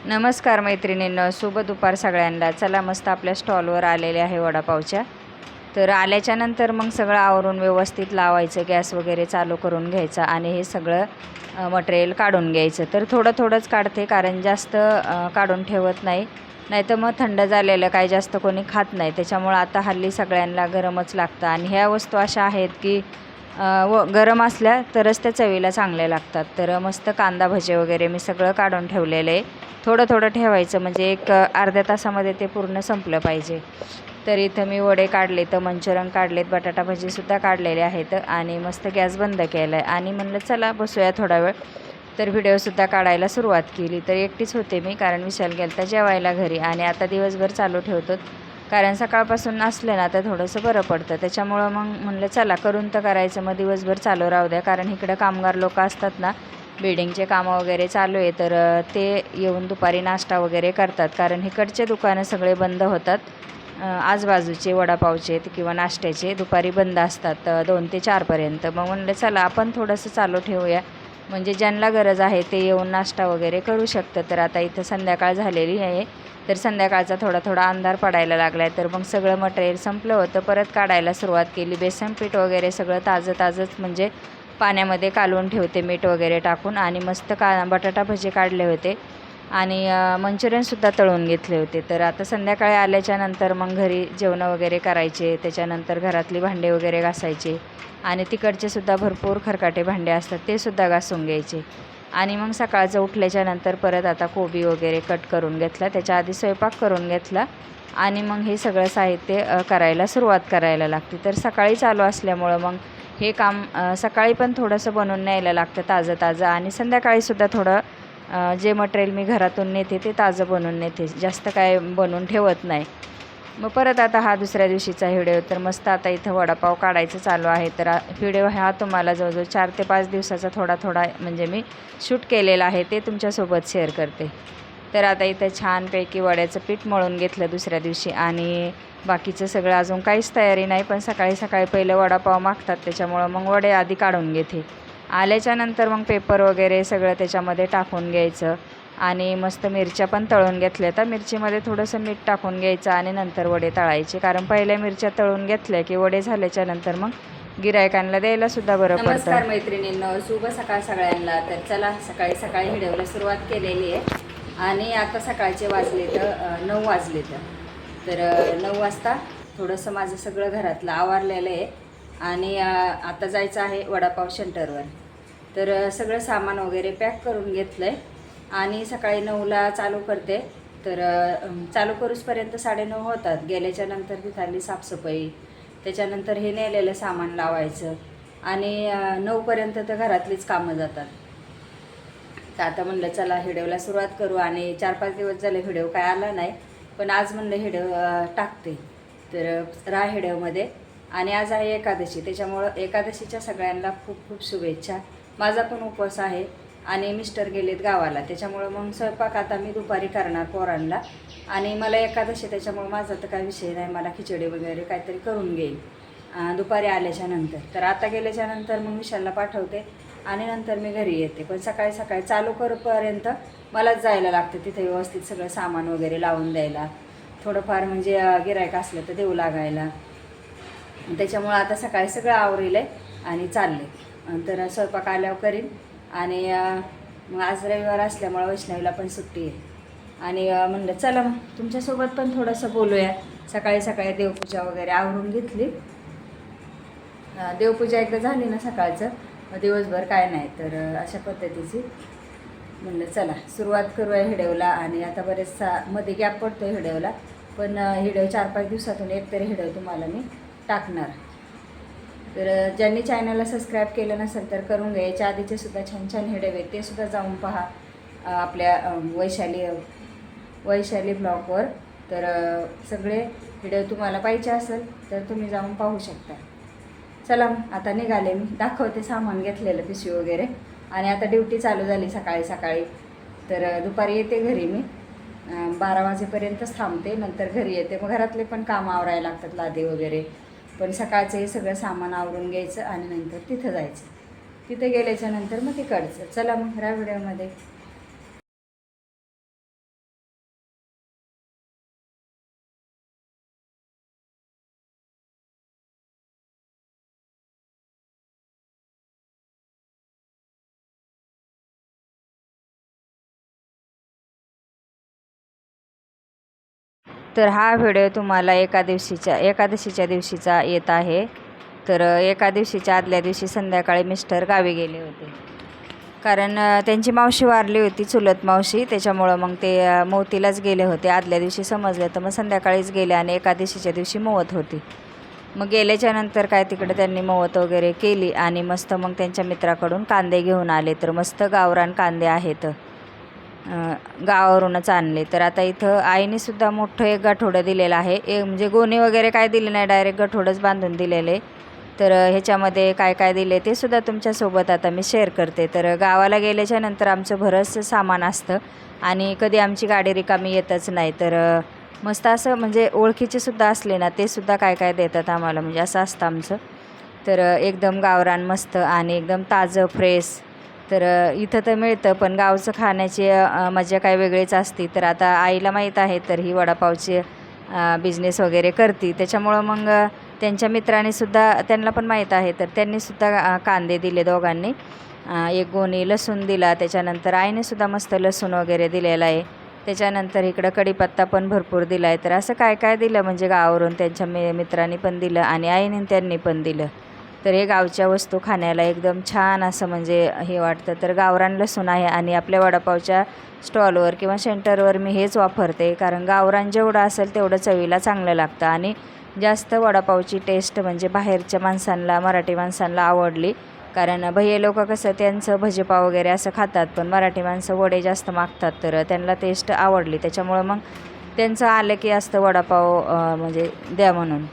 नमस्कार मैत्रिणींनो, शुभ दुपार सगळ्यांना. चला मस्त आपल्या स्टॉलवर आलेले आहे वडापावच्या. तर आल्याच्या नंतर मग सगळं आवरून व्यवस्थित लावायचं, गॅस वगैरे चालू करून घ्यायचा आणि हे सगळं मटेरियल काढून घ्यायचं. तर थोडं थोडंच काढते, कारण जास्त काढून ठेवत नाही, नाहीतर मग थंड झालेलं काही जास्त कोणी खात नाही. त्याच्यामुळं आता हल्ली सगळ्यांना गरमच लागतं आणि ह्या वस्तू अशा आहेत की गरम असल्या तरच त्या चवीला चांगल्या लागतात. तर मस्त कांदा भजे वगैरे मी सगळं काढून ठेवलेलं आहे. थोडं थोडं ठेवायचं, म्हणजे एक अर्ध्या तासामध्ये ते पूर्ण संपलं पाहिजे. तर इथं मी वडे काढले, तर मंचुरन काढलेत, बटाटा भजीसुद्धा काढलेले आहेत आणि मस्त गॅस बंद केला आहे आणि म्हणलं चला बसूया थोडा वेळ. तर व्हिडिओसुद्धा काढायला सुरुवात केली. तर एकटीच होते मी, कारण विशाल गेलता जेवायला घरी आणि आता दिवसभर चालू ठेवतो, कारण सकाळपासून असलं ना तर थोडंसं बरं पडतं. त्याच्यामुळं मग म्हणलं चला करून तर करायचं, मग दिवसभर चालू राहू द्या, कारण इकडं कामगार लोक असतात ना, बिल्डिंगचे कामं वगैरे चालू आहे, तर ते येऊन दुपारी नाश्ता वगैरे करतात, कारण इकडचे दुकानं सगळे बंद होतात. आजूबाजूचे वडापावचे किंवा नाश्त्याचे दुपारी बंद असतात 2 ते 4पर्यंत. मग म्हणलं चला आपण थोडंसं चालू ठेवूया, म्हणजे ज्यांना गरज आहे ते येऊन नाश्ता वगैरे करू शकतं. तर आता इथं संध्याकाळ झालेली आहे, तर संध्याकाळचा थोडा थोडा अंधार पडायला लागला आहे. तर मग सगळं मटेरियल संपलं होतं, परत काढायला सुरुवात केली. बेसन पीठ वगैरे सगळं ताजंच म्हणजे पाण्यामध्ये कालवून ठेवते मीठ वगैरे टाकून, आणि मस्त बटाटा भजी काढले होते आणि मंचुरियनसुद्धा तळून घेतले होते. तर आता संध्याकाळी आल्याच्या नंतर मग घरी जेवणं वगैरे करायचे, त्याच्यानंतर घरातली भांडे वगैरे घासायचे आणि तिकडचेसुद्धा भरपूर खरकाटे भांडे असतात, ते सुद्धा घासून घ्यायचे. आणि मग सकाळचं उठल्याच्यानंतर परत आता कोबी वगैरे कट करून घेतला, त्याच्या आधी स्वयंपाक करून घेतला आणि मग हे सगळं साहित्य करायला सुरुवात करायला लागते. तर सकाळी चालू असल्यामुळं मग हे काम सकाळी पण थोडंसं बनवून न्यायला लागतं ताजं आणि संध्याकाळीसुद्धा थोडं जे मटेरियल मी घरातून नेते ते ताजं बनवून नेते, जास्त काय बनवून ठेवत नाही. मग परत आता हा दुसऱ्या दिवशीचा व्हिडिओ. तर मस्त आता इथं वडापाव काढायचं चालू आहे. तर व्हिडिओ हा तुम्हाला जवळजवळ 4 ते 5 दिवसाचा थोडा म्हणजे मी शूट केलेला आहे, ते तुमच्यासोबत शेअर करते. तर आता इथं छानपैकी वड्याचं पीठ मळून घेतलं दुसऱ्या दिवशी आणि बाकीचं सगळं अजून काहीच तयारी नाही, पण सकाळी सकाळी पहिलं वडापाव मागतात, त्याच्यामुळं मग वडे आधी काढून घेते. आल्याच्यानंतर मग पेपर वगैरे सगळं त्याच्यामध्ये टाकून घ्यायचं आणि मस्त मिरच्या पण तळून घेतल्या. तर मिरचीमध्ये थोडंसं मीठ टाकून घ्यायचं आणि नंतर वडे तळायचे, कारण पहिल्या मिरच्या तळून घेतल्या की वडे झाल्याच्यानंतर मग गिरायकांना द्यायलासुद्धा बरं पडतं. नमस्कार मैत्रिणींनो, शुभ सकाळ सगळ्यांना. तर चला सकाळी सकाळी व्हिडिओला सुरुवात केलेली आहे आणि आता सकाळचे वाजले तर 9 वाजले. तर 9 वाजता थोडंसं माझं सगळं घरातलं आवरलेलं आहे आणि आता जायचं आहे वडापाव सेंटरवर. तर सगळं सामान वगैरे पॅक करून घेतलं आहे आणि सकाळी 9ला चालू करते. तर चालू करूसपर्यंत 9:30 होतात. गेल्याच्यानंतर तिथली साफसफाई, त्याच्यानंतर हे नेलेलं सामान लावायचं आणि 9पर्यंत तर घरातलीच कामं जातात. तर आता म्हणलं चला व्हिडिओला सुरुवात करू आणि 4-5 दिवस झाले व्हिडिओ काय आला नाही, पण आज म्हणलं व्हिडिओ टाकते. तर राहा व्हिडिओमध्ये. आणि आज आहे एकादशी, त्याच्यामुळं एकादशीच्या सगळ्यांना खूप खूप शुभेच्छा. माझा पण उपवास आहे आणि मिस्टर गेलेत गावाला, त्याच्यामुळं मग स्वयंपाक आता मी दुपारी करणार पोरांना आणि मला एकादशी, त्याच्यामुळं माझा तर काही विषय नाही, मला खिचडी वगैरे काहीतरी करून घेईल दुपारी आल्याच्यानंतर. तर आता गेल्याच्यानंतर मग विशालला पाठवते आणि नंतर मी घरी येते. पण सकाळी सकाळी चालू करूपर्यंत मलाच जायला लागतं तिथे व्यवस्थित सगळं सामान वगैरे लावून द्यायला, थोडंफार म्हणजे गिऱ्हाईक असलं तर देऊ लागायला. त्याच्यामुळं आता सकाळी सगळं आवरेलं आहे आणि चालले. तर स्वयंपाक आल्यावर करीन आणि मग आज रविवार असल्यामुळं वैष्णवीला पण सुट्टी आहे आणि म्हणलं चला मग तुमच्यासोबत पण थोडंसं बोलूया. सकाळी सकाळी देवपूजा वगैरे आवरून घेतली. देवपूजा एकदा झाली ना सकाळचं, दिवसभर काय नाही. तर अशा पद्धतीची म्हणलं चला सुरुवात करूया व्हिडिओला. आणि आता बरेचसा मध्ये गॅप पडतो आहे व्हिडिओला, पण व्हिडिओ 4-5 दिवसातून एकतरी व्हिडिओ तुम्हाला मी टाकणार. तर ज्यांनी चॅनलला सबस्क्राईब केलं नसेल तर करून घ्या. याच्या आधीचे सुद्धा छान छान व्हिडिओ आहेत, ते सुद्धा जाऊन पहा आपल्या वैशाली ब्लॉगवर. तर सगळे व्हिडिओ तुम्हाला पाहिजे असेल तर तुम्ही जाऊन पाहू शकता. चला आता निघाले मी, दाखवते सामान घेतलेलं पिशवी वगैरे. आणि आता ड्युटी चालू झाली सकाळी सकाळी. तर दुपारी येते घरी मी, 12 वाजेपर्यंतच थांबते, नंतर घरी येते. मग घरातले पण कामं आवरायला लागतात, लादी वगैरे. पण सकाळचं हे सगळं सामान आवरून घ्यायचं आणि नंतर तिथं जायचं. तिथे गेल्याच्यानंतर मग तिकडचं. चला मग राहा व्हिडिओमध्ये. तर हा व्हिडिओ तुम्हाला एकादशीच्या दिवशीचा येत आहे. तर एकादशीच्या आदल्या दिवशी संध्याकाळी मिस्टर गावी गेले होते, कारण त्यांची मावशी वारली होती, चुलत मावशी. त्याच्यामुळं मग ते मोतीलाच गेले होते. आदल्या दिवशी समजलं तर मग संध्याकाळीच गेले आणि एकादशीच्या दिवशी मोवत होती. मग गेल्याच्यानंतर काय तिकडे त्यांनी मोवत वगैरे केली आणि मस्त मग त्यांच्या मित्राकडून कांदे घेऊन आले. तर मस्त गावरान कांदे आहेत, गावावरूनच आणले. तर आता इथं आईनेसुद्धा मोठं एक गाठोडं दिलेलं आहे. म्हणजे गोणी वगैरे काय दिलं नाही, डायरेक्ट गाठोडंच बांधून दिलेले. तर ह्याच्यामध्ये काय काय दिले ते सुद्धा तुमच्यासोबत आता मी शेअर करते. तर गावाला गेल्याच्यानंतर आमचं बरंचसं सामान असतं आणि कधी आमची गाडी रिकामी येतच नाही. तर मस्त असं म्हणजे ओळखीचे सुद्धा असले ना, ते सुद्धा काय काय देतात आम्हाला, म्हणजे असं असतं आमचं. तर एकदम गावरान मस्त आणि एकदम ताजं फ्रेश. तर इथं तर मिळतं, पण गावचं खाण्याची मजा काय वेगळीच असते. तर आता आईला माहीत आहे, तर ही वडापावची बिझनेस वगैरे करते. त्याच्यामुळं मग त्यांच्या मित्रांनीसुद्धा, त्यांना पण माहीत आहे, तर त्यांनीसुद्धा कांदे दिले दोघांनी. एक गोणी लसूण दिला, त्याच्यानंतर आईनेसुद्धा मस्त लसूण वगैरे दिलेला आहे. त्याच्यानंतर इकडं कढीपत्ता पण भरपूर दिला आहे. तर असं काय काय दिलं म्हणजे गावावरून त्यांच्या मित्रांनी पण दिलं आणि आईने त्यांनी पण दिलं. तर हे गावच्या वस्तू खाण्याला एकदम छान असं म्हणजे हे वाटतं. तर गावरान लसूण आहे आणि आपल्या वडापावच्या स्टॉलवर किंवा सेंटरवर मी हेच वापरते, कारण गावरान जेवढं असेल तेवढं चवीला चांगलं लागतं आणि जास्त वडापावची टेस्ट म्हणजे बाहेरच्या माणसांना, मराठी माणसांना आवडली. कारण भैया लोक कसं त्यांचं भजीपाव वगैरे असं खातात, पण मराठी माणसं वडे जास्त मागतात, तर त्यांना टेस्ट आवडली. त्याच्यामुळं मग त्यांचं आलं की असतं वडापाव म्हणजे द्या म्हणून.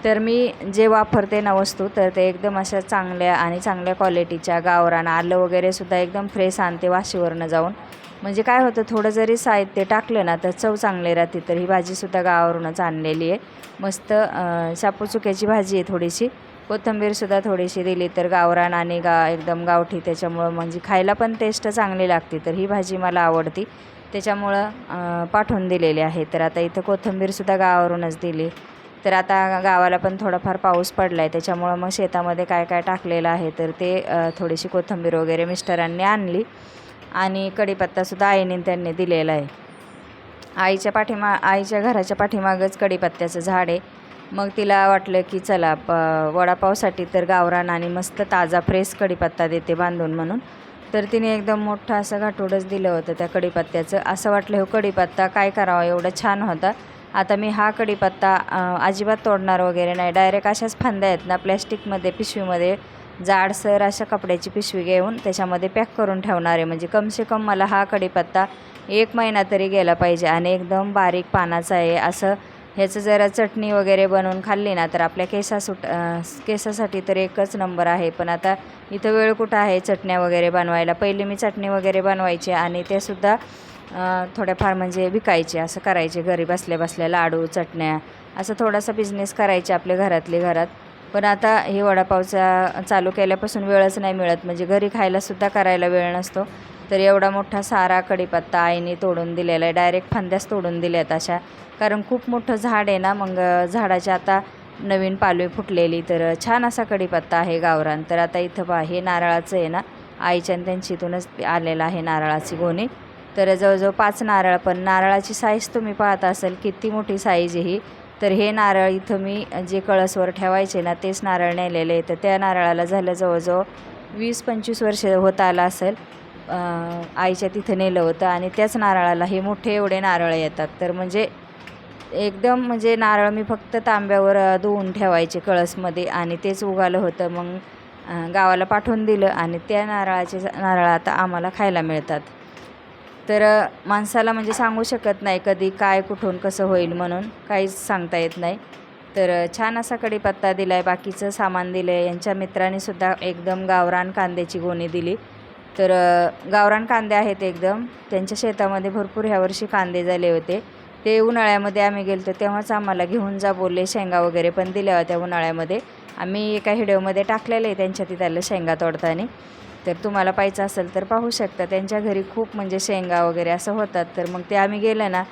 तर मी जे वापरते ना वस्तू, तर ते एकदम अशा चांगल्या आणि चांगल्या क्वालिटीच्या गावरान. आलं वगैरेसुद्धा एकदम फ्रेश आणते वाशीवरनं जाऊन. म्हणजे काय होतं, थोडं जरी साहित्य टाकलं ना तर चव चांगली राहते. तर ही भाजीसुद्धा गावावरूनच आणलेली आहे. मस्त शापू चुक्याची भाजी आहे, थोडीशी कोथिंबीरसुद्धा थोडीशी दिली. तर गावरान आणि एकदम गावठी, त्याच्यामुळं म्हणजे खायला पण टेस्ट चांगली लागते. तर ही भाजी मला आवडती, त्याच्यामुळं पाठवून दिलेली आहे. तर आता इथं कोथिंबीरसुद्धा गावावरूनच दिली. तर आता गावाला पण थोडाफार पाऊस पडला आहे, त्याच्यामुळं मग शेतामध्ये काय काय टाकलेलं आहे, तर ते थोडीशी कोथिंबीर वगैरे मिस्टरांनी आणली आणि कढीपत्तासुद्धा आईने त्यांनी दिलेला आहे. आईच्या घराच्या पाठीमागच कढीपत्त्याचं झाड आहे. मग तिला वाटलं की चला वडापावसाठी तर गावरान आणि मस्त ताजा फ्रेश कढीपत्ता देते बांधून म्हणून. तर तिने एकदम मोठं असं गाठोडंच दिलं होतं त्या कढीपत्त्याचं. असं वाटलं हो कढीपत्ता काय करावा, एवढा छान होता. आता मी हा कढीपत्ता अजिबात तोडणार वगैरे नाही, डायरेक्ट अशाच फांद्या आहेत ना प्लॅस्टिकमध्ये, पिशवीमध्ये जाडसर अशा कपड्याची पिशवी घेऊन त्याच्यामध्ये पॅक करून ठेवणार आहे. म्हणजे कमसे कम मला हा कढीपत्ता 1 महिना तरी गेला पाहिजे आणि एकदम बारीक पानाचा आहे. असं ह्याचं जरा चटणी वगैरे बनवून खाल्ली ना तर आपल्या केसासाठी तर एकच नंबर आहे. पण आता इथं वेळ कुठं आहे चटण्या वगैरे बनवायला. पहिले मी चटणी वगैरे बनवायचे आणि ते सुद्धा थोड्याफार म्हणजे विकायचे, असं करायचे घरी बसल्या बसल्या, लाडू चटण्या असं थोडासा बिझनेस करायचे आपल्या घरात. पण आता हे वडापावचा चालू केल्यापासून वेळच नाही मिळत, म्हणजे घरी खायलासुद्धा करायला वेळ नसतो. तर एवढा मोठा सारा कढीपत्ता आईने तोडून दिलेला आहे, डायरेक्ट फांद्याच तोडून दिल्यात अशा, कारण खूप मोठं झाड आहे ना. मग झाडाच्या आता नवीन पालवी फुटलेली. तर छान असा कढीपत्ता आहे गावरान. तर आता इथं हे नारळाचं आहे ना, आईच्या त्यांची इथूनच आलेलं आहे नारळाची गोणी. तर जवळजवळ 5 नारळ, पण नारळाची साईज तुम्ही पाहता असेल किती मोठी साईज आहे ही. तर हे नारळ इथं मी जे कळसवर ठेवायचे ना तेच नारळ नेलेले. तर त्या नारळाला झालं जवळजवळ 20-25 वर्ष होत आलं असेल, आईच्या तिथं नेलं होतं आणि त्याच नारळाला हे मोठे एवढे नारळ येतात. तर म्हणजे एकदम म्हणजे नारळ मी फक्त तांब्यावर धुवून ठेवायचे कळसमध्ये आणि तेच उगालं होतं. मग गावाला पाठवून दिलं आणि त्या नारळ आता आम्हाला खायला मिळतात. तर माणसाला म्हणजे सांगू शकत नाही कधी काय कुठून कसं होईल, म्हणून काहीच सांगता येत नाही. तर छान असा कढीपत्ता दिला आहे, बाकीचं सामान दिलं आहे. यांच्या मित्रांनीसुद्धा एकदम गावरान कांद्याची गोणी दिली. तर गावरान कांदे आहेत एकदम. त्यांच्या शेतामध्ये भरपूर ह्यावर्षी कांदे झाले होते. ते उन्हाळ्यामध्ये आम्ही गेलो तेव्हाच आम्हाला घेऊन जा बोलले. शेंगा वगैरे पण दिल्या होत्या उन्हाळ्यामध्ये. आम्ही एका व्हिडिओमध्ये टाकलेलं आहे त्यांच्या तिथलं शेंगा तोडताना. तर तुम्हाला पाहिजे असेल तर पाहू शकता. त्यांच्या घरी खूप म्हणजे शेंगा वगैरे असं होतात. तर मग ते आम्ही गेलं ना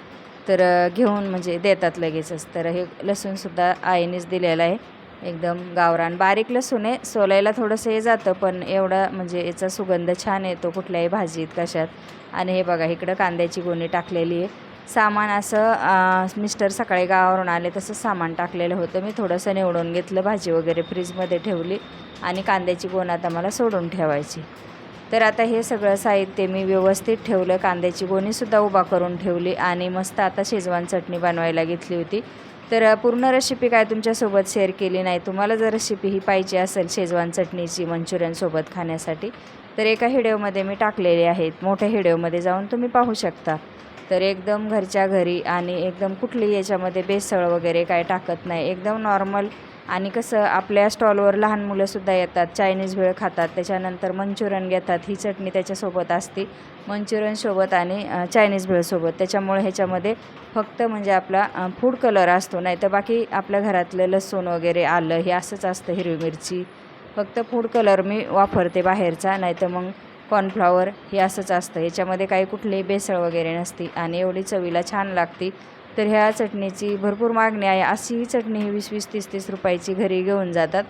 तर घेऊन म्हणजे देतात लगेचच. तर हे लसूणसुद्धा आईनेच दिलेलं आहे, एकदम गावरान बारीक लसूण आहे. सोलायला थोडंसं हे जातं, पण एवढा म्हणजे याचा सुगंध छान येतो कुठल्याही भाजीत कशात. आणि हे बघा इकडं कांद्याची गोणी टाकलेली आहे. सामान असं मिस्टर सकाळी गावावरून आले तसं सामान टाकलेलं होतं. मी थोडंसं निवडून घेतलं, भाजी वगैरे फ्रीजमध्ये ठेवली आणि कांद्याची गोण आता मला सोडून ठेवायची. तर आता हे सगळं साहित्य मी व्यवस्थित ठेवलं. कांद्याची गोणीसुद्धा उभा करून ठेवली आणि मस्त आता शेजवान चटणी बनवायला घेतली होती. तर पूर्ण रेसिपी काय तुमच्यासोबत शेअर केली नाही. तुम्हाला जर रेसिपी ही पाहिजे असेल शेजवान चटणीची मंचुरियनसोबत खाण्यासाठी तर एका व्हिडिओमध्ये मी टाकलेले आहेत. मोठ्या व्हिडिओमध्ये जाऊन तुम्ही पाहू शकता. तर एकदम घरच्या घरी आणि एकदम कुठलीही याच्यामध्ये भेसळ वगैरे काय टाकत नाही. एकदम नॉर्मल. आणि कसं आपल्या स्टॉलवर लहान मुलंसुद्धा येतात, चायनीज भेळ खातात, त्याच्यानंतर मंचुरियन घेतात. ही चटणी त्याच्यासोबत असते मंचुरियनसोबत आणि चायनीज भेळसोबत. त्याच्यामुळे ह्याच्यामध्ये फक्त म्हणजे आपला फूड कलर असतो, नाही तर बाकी आपल्या घरातलं लसूण वगैरे आलं हे असंच असतं, हिरवी मिरची. फक्त फूड कलर मी वापरते बाहेरचा, नाही तर मग कॉर्नफ्लॉवर हे असंच असतं. याच्यामध्ये काही कुठलीही भेसळ वगैरे नसते आणि एवढी चवीला छान लागते. तर ह्या चटणीची भरपूर मागणी आहे. अशी ही चटणी 20-20, 30-30 रुपयाची घरी घेऊन जातात.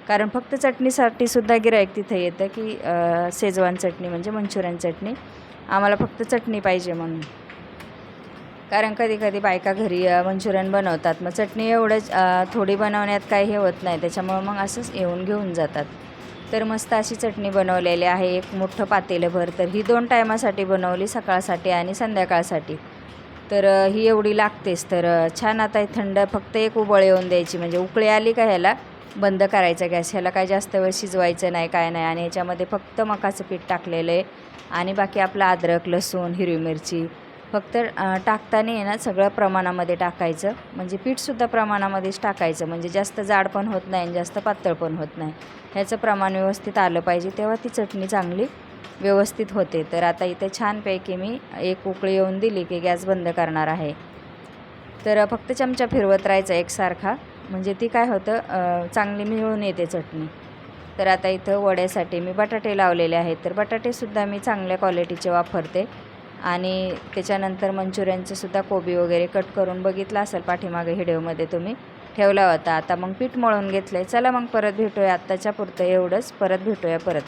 कारण फक्त चटणीसाठी सुद्धा गिऱ्हाईक तिथे येतं की शेजवान चटणी म्हणजे मंचुरियन चटणी, आम्हाला फक्त चटणी पाहिजे म्हणून. कारण कधी-कधी बायका घरी मंचुरियन बनवतात. मग चटणी एवढंच थोडी बनवण्यात काही हे होत नाही. त्याच्यामुळं मग असंच येऊन घेऊन जातात. तर मस्त अशी चटणी बनवलेली आहे. एक मोठं पातेलंभर. तर ही 2 टायमासाठी बनवली, सकाळसाठी आणि संध्याकाळसाठी. तर ही एवढी लागतेच. तर छान आता थंड फक्त एक उबळ येऊन द्यायची, म्हणजे उकळी आली का ह्याला बंद करायचा गॅस. ह्याला काय जास्त वेळ शिजवायचं नाही, काय नाही. आणि ह्याच्यामध्ये फक्त मकाचं पीठ टाकलेलं आहे आणि बाकी आपलं अद्रक, लसूण, हिरवी मिरची. फक्त टाकताना आहे ना सगळं प्रमाणामध्ये टाकायचं, म्हणजे पीठसुद्धा प्रमाणामध्येच टाकायचं, म्हणजे जास्त जाड पण होत नाही आणि जास्त पातळ पण होत नाही. ह्याचं प्रमाण व्यवस्थित आलं पाहिजे, तेव्हा ती चटणी चांगली व्यवस्थित होते. तर आता इथे छानपैकी मी एक उकळी येऊन दिली की गॅस बंद करणार आहे. तर फक्त चमचा फिरवत राहायचा एकसारखा, म्हणजे ती काय होतं चांगली मिळून येते चटणी. तर आता इथं वड्यासाठी मी बटाटे लावलेले आहेत. तर बटाटेसुद्धा मी चांगल्या क्वालिटीचे वापरते. आणि त्याच्यानंतर मंचुरियनचंसुद्धा कोबी वगैरे कट करून बघितला असेल पाठीमागे व्हिडिओमध्ये तुम्ही ठेवला होता. आता मग पीठ मळून घेतलं आहे. चला मग परत भेटूया. आत्ताच्या पुरतं एवढंच. परत भेटूया परत.